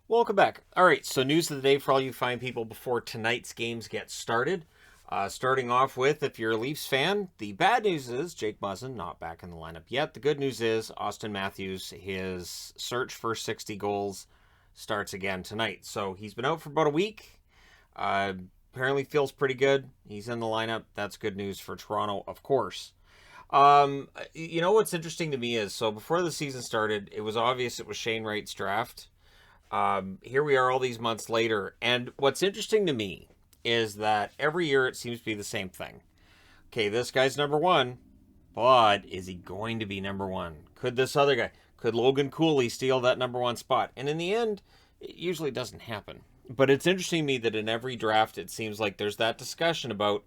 Welcome back. All right, so news of the day for all you fine people before tonight's games get started. Starting off with, if you're a Leafs fan, the bad news is Jake Muzzin not back in the lineup yet. The good news is Austin Matthews, his search for 60 goals starts again tonight. So he's been out for about a week. Uh, Apparently feels pretty good. He's in the lineup. That's good news for Toronto, of course. What's interesting to me is, so before the season started, it was obvious it was Shane Wright's draft. Here we are all these months later, and what's interesting to me is that every year it seems to be the same thing. Okay, this guy's number one, but is he going to be number one? Could this other guy, could Logan Cooley steal that number one spot? And in the end, it usually doesn't happen. But it's interesting to me that in every draft, it seems like there's that discussion about,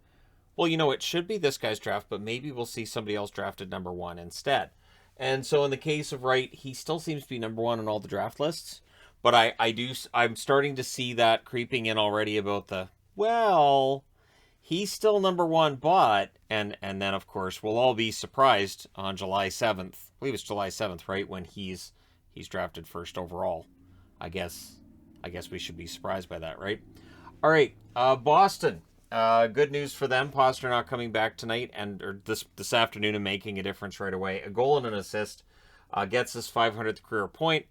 well, it should be this guy's draft, but maybe we'll see somebody else drafted number one instead. And so in the case of Wright, he still seems to be number one on all the draft lists. But I'm starting to see that creeping in already about well, he's still number one, but, and then of course we'll all be surprised on July 7th. I believe it's July 7th, right? When he's drafted first overall. I guess we should be surprised by that, right? All right, Boston. Good news for them. Pastrnak coming back tonight or this afternoon and making a difference right away. A goal and an assist gets his 500th career point.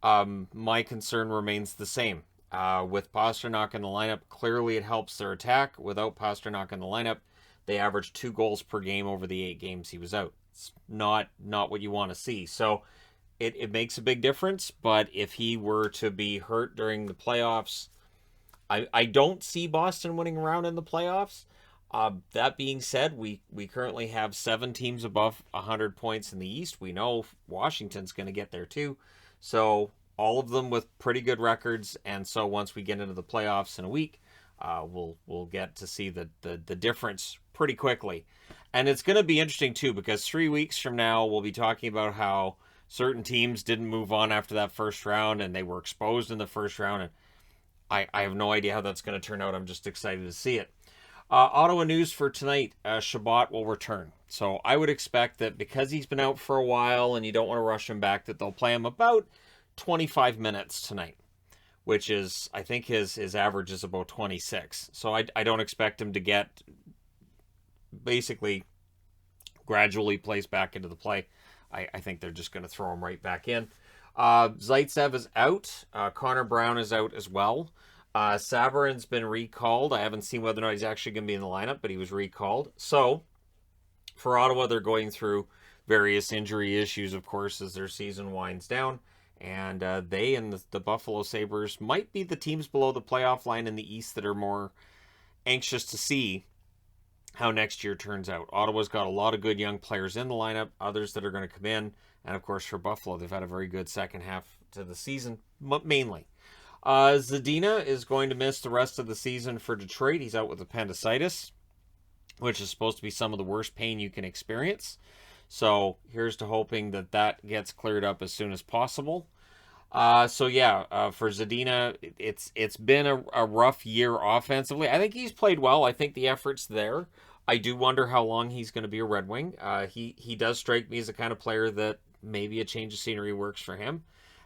My concern remains the same. With Pastrnak in the lineup, clearly it helps their attack. Without Pastrnak in the lineup, they averaged 2 goals per game over the 8 games he was out. It's not what you want to see. So it makes a big difference, but if he were to be hurt during the playoffs, I don't see Boston winning around in the playoffs. That being said, we currently have 7 teams above 100 points in the East. We know Washington's going to get there too. So all of them with pretty good records, and so once we get into the playoffs in a week, we'll get to see the difference pretty quickly. And it's going to be interesting too, because 3 weeks from now we'll be talking about how certain teams didn't move on after that first round and they were exposed in the first round, and I have no idea how that's going to turn out. I'm just excited to see it. Ottawa news for tonight, Chabot will return. So I would expect that because he's been out for a while and you don't want to rush him back, that they'll play him about 25 minutes tonight, which is, I think his average is about 26. So I don't expect him to get basically gradually placed back into the play. I think they're just going to throw him right back in. Zaitsev is out. Connor Brown is out as well. Savarin's been recalled. I haven't seen whether or not he's actually going to be in the lineup, but he was recalled. So, for Ottawa, they're going through various injury issues, of course, as their season winds down. And they and the Buffalo Sabres might be the teams below the playoff line in the East that are more anxious to see how next year turns out. Ottawa's got a lot of good young players in the lineup, others that are going to come in. And, of course, for Buffalo, they've had a very good second half to the season, mainly. Zadina is going to miss the rest of the season for Detroit. He's out with appendicitis, which is supposed to be some of the worst pain you can experience. So here's to hoping that gets cleared up as soon as possible. For Zadina, it's been a rough year offensively. I think he's played well. I think the effort's there. I do wonder how long he's going to be a Red Wing. He does strike me as the kind of player that maybe a change of scenery works for him.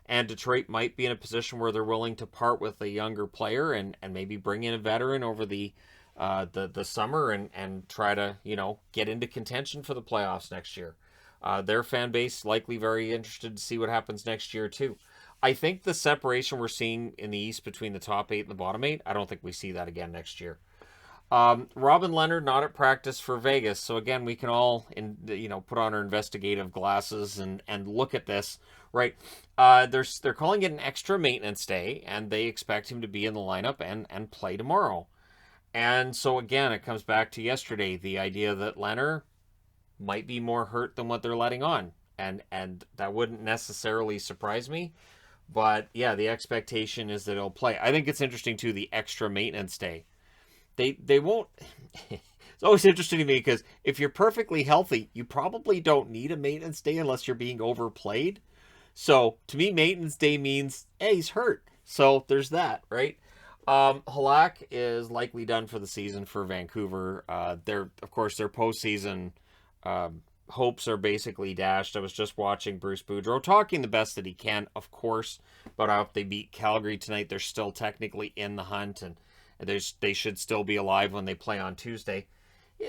And Detroit might be in a position where they're willing to part with a younger player and maybe bring in a veteran over the summer and try to, get into contention for the playoffs next year. Their fan base likely very interested to see what happens next year too. I think the separation we're seeing in the East between the top 8 and the bottom 8, I don't think we see that again next year. Robin Leonard not at practice for Vegas, so again we can all put on our investigative glasses and look at this, right? They're calling it an extra maintenance day, and they expect him to be in the lineup and play tomorrow. And so again, it comes back to yesterday, the idea that Leonard might be more hurt than what they're letting on, and that wouldn't necessarily surprise me. But yeah, the expectation is that he'll play. I think it's interesting too, the extra maintenance day. They won't. It's always interesting to me because if you're perfectly healthy, you probably don't need a maintenance day unless you're being overplayed. So to me, maintenance day means, hey, he's hurt. So there's that, right? Halak is likely done for the season for Vancouver. Their postseason hopes are basically dashed. I was just watching Bruce Boudreau talking the best that he can, of course, but if they beat Calgary tonight, they're still technically in the hunt, and they should still be alive when they play on Tuesday.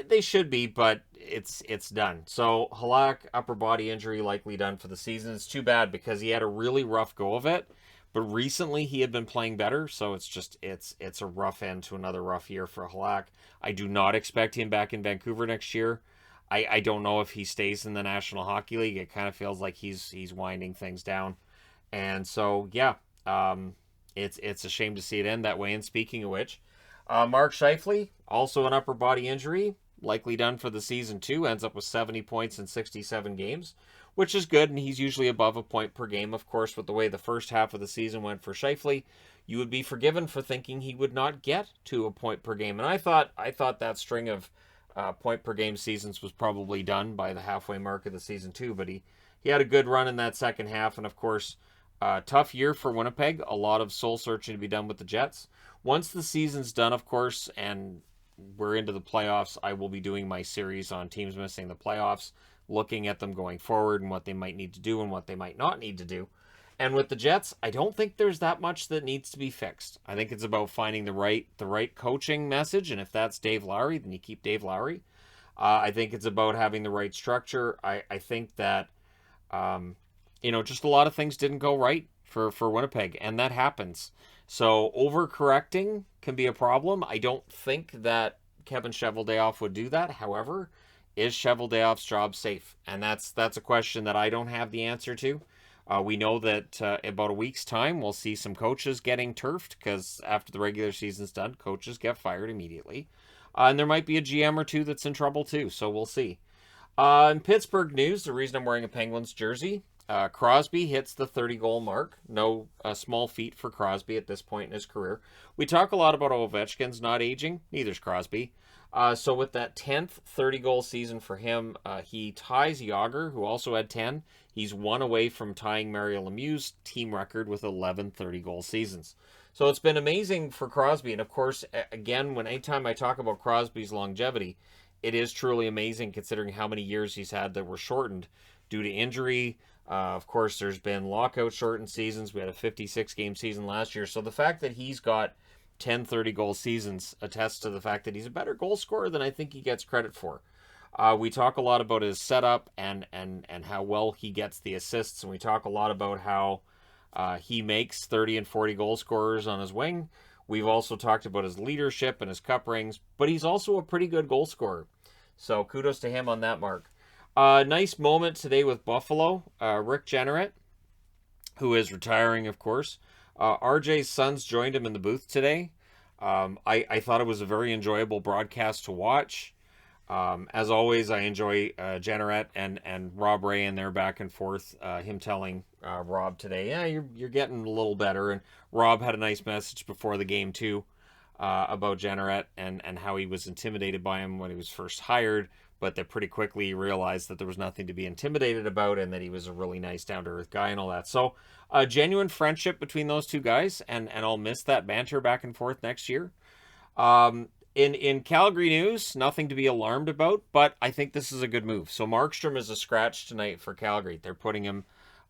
They should be, but it's done. So Halak, upper body injury, likely done for the season. It's too bad because he had a really rough go of it, but recently he had been playing better. So it's a rough end to another rough year for Halak. I do not expect him back in Vancouver next year. I don't know if he stays in the National Hockey League. It kind of feels like he's winding things down, and so yeah, it's a shame to see it end that way. And speaking of which, Mark Scheifele, also an upper body injury, likely done for the season too, ends up with 70 points in 67 games, which is good, and he's usually above a point per game. Of course, with the way the first half of the season went for Scheifele, you would be forgiven for thinking he would not get to a point per game. And I thought that string of point per game seasons was probably done by the halfway mark of the season too, but he had a good run in that second half, and of course, tough year for Winnipeg. A lot of soul searching to be done with the Jets. Once the season's done, of course, and we're into the playoffs, I will be doing my series on teams missing the playoffs, looking at them going forward and what they might need to do and what they might not need to do. And with the Jets, I don't think there's that much that needs to be fixed. I think it's about finding the right coaching message, and if that's Dave Lowry, then you keep Dave Lowry. I think it's about having the right structure. I think that just a lot of things didn't go right for Winnipeg, and that happens. So overcorrecting can be a problem. I don't think that Kevin Cheveldayoff would do that. However, is Cheveldayoff's job safe? And that's a question that I don't have the answer to. We know that about a week's time, we'll see some coaches getting turfed because after the regular season's done, coaches get fired immediately. And there might be a GM or two that's in trouble too, so we'll see. In Pittsburgh news, the reason I'm wearing a Penguins jersey, Crosby hits the 30-goal mark. No small feat for Crosby at this point in his career. We talk a lot about Ovechkin's not aging. Neither's Crosby. So with that 10th 30-goal season for him, he ties Yager, who also had 10. He's one away from tying Mario Lemieux's team record with 11 30-goal seasons. So it's been amazing for Crosby. And of course, again, anytime I talk about Crosby's longevity, it is truly amazing considering how many years he's had that were shortened due to injury. Of course, there's been lockout shortened seasons. We had a 56-game season last year. So the fact that he's got 10 30-goal seasons attests to the fact that he's a better goal scorer than I think he gets credit for. We talk a lot about his setup and how well he gets the assists, and we talk a lot about how he makes 30 and 40 goal scorers on his wing. We've also talked about his leadership and his cup rings, but he's also a pretty good goal scorer. So kudos to him on that mark. Nice moment today with Buffalo. Rick Jeanneret, who is retiring, of course. RJ's sons joined him in the booth today. I thought it was a very enjoyable broadcast to watch. As always, I enjoy Jeanneret and Rob Ray and their back and forth. Him telling Rob today, yeah, you're getting a little better. And Rob had a nice message before the game too about Jeanneret and how he was intimidated by him when he was first hired, but that pretty quickly he realized that there was nothing to be intimidated about and that he was a really nice, down-to-earth guy and all that. So a genuine friendship between those two guys, and I'll miss that banter back and forth next year. In Calgary news, nothing to be alarmed about, but I think this is a good move. So Markstrom is a scratch tonight for Calgary. They're putting him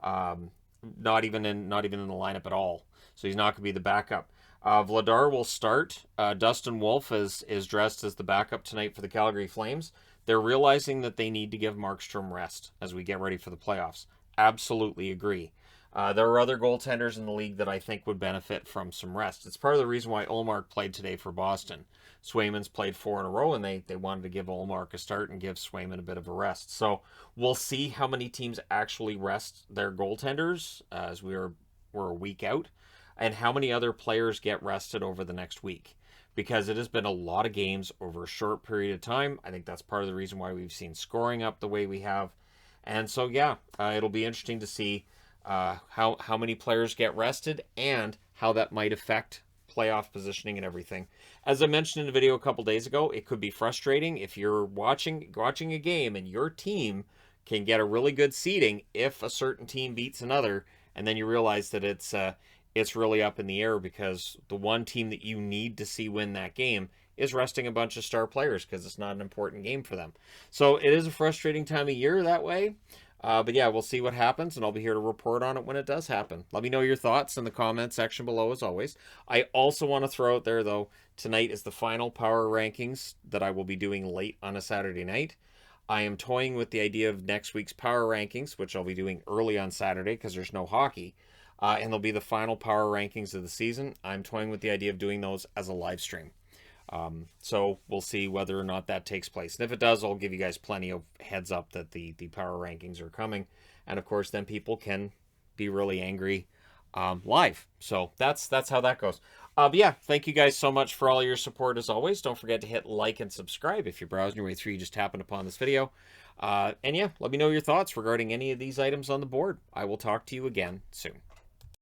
not even in the lineup at all. So he's not going to be the backup. Vladar will start. Dustin Wolf is dressed as the backup tonight for the Calgary Flames. They're realizing that they need to give Markstrom rest as we get ready for the playoffs. Absolutely agree. There are other goaltenders in the league that I think would benefit from some rest. It's part of the reason why Ullmark played today for Boston. Swayman's played 4 in a row, and they wanted to give Ullmark a start and give Swayman a bit of a rest. So we'll see how many teams actually rest their goaltenders as we're a week out, and how many other players get rested over the next week. Because it has been a lot of games over a short period of time. I think that's part of the reason why we've seen scoring up the way we have. And so, yeah, it'll be interesting to see how many players get rested and how that might affect playoff positioning and everything. As I mentioned in a video a couple days ago, it could be frustrating if you're watching a game and your team can get a really good seeding if a certain team beats another, and then you realize that it's really up in the air because the one team that you need to see win that game is resting a bunch of star players because it's not an important game for them. So it is a frustrating time of year that way. But yeah, we'll see what happens, and I'll be here to report on it when it does happen. Let me know your thoughts in the comment section below, as always. I also want to throw out there, though, tonight is the final power rankings that I will be doing late on a Saturday night. I am toying with the idea of next week's power rankings, which I'll be doing early on Saturday because there's no hockey. And they'll be the final power rankings of the season. I'm toying with the idea of doing those as a live stream. So we'll see whether or not that takes place. And if it does, I'll give you guys plenty of heads up that the power rankings are coming. And of course, then people can be really angry live. So that's how that goes. But yeah, thank you guys so much for all your support as always. Don't forget to hit like and subscribe if you're browsing your way through, you just happened upon this video. And yeah, let me know your thoughts regarding any of these items on the board. I will talk to you again soon.